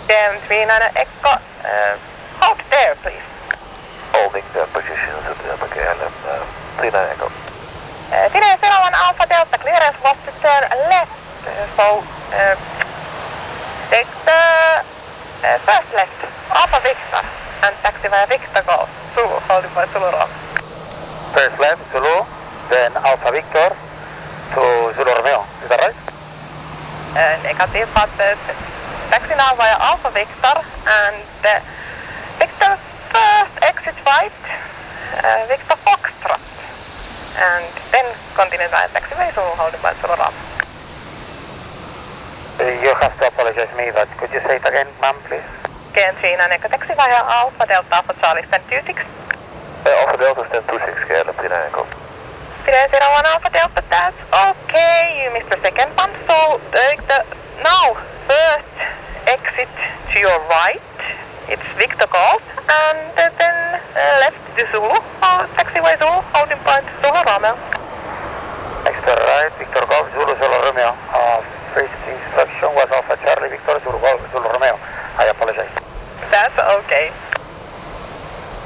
Finnair Echo, hold there please. Holding the positions at the KLM Finnair Echo. Finnair 01 Alpha Delta, clearance was to turn left, so take the first left, Alpha Victor, and taxi via Victor Golf, Zulu, holding by Zulu Romeo. First left, Zulu, then Alpha Victor to Zulu Romeo, is that right? Negative, but taxi now via Alpha Victor, and Victor first exit right, Victor Foxtrot, and then continue via taxiway Zulu, holding by Zulu Romeo. You have to apologize me, but could you say it again, ma'am, please? Again, Finnair Echo, taxi via Alpha Delta, Alpha Charlie, stand 26. Alpha Delta, stand 26, KLM Finnair Echo. Finnair 01 Alpha Delta, that's okay, you missed the second one, so take the now first exit to your right, it's Victor Golf, and then left to Zulu, taxiway Zulu, holding point Zulu Romeo. Extra right, Victor Golf, Zulu, Zulu Romeo. First instruction was Alpha Charlie, Victor, Zulu Golf, Zulu Romeo. I apologize. That's okay.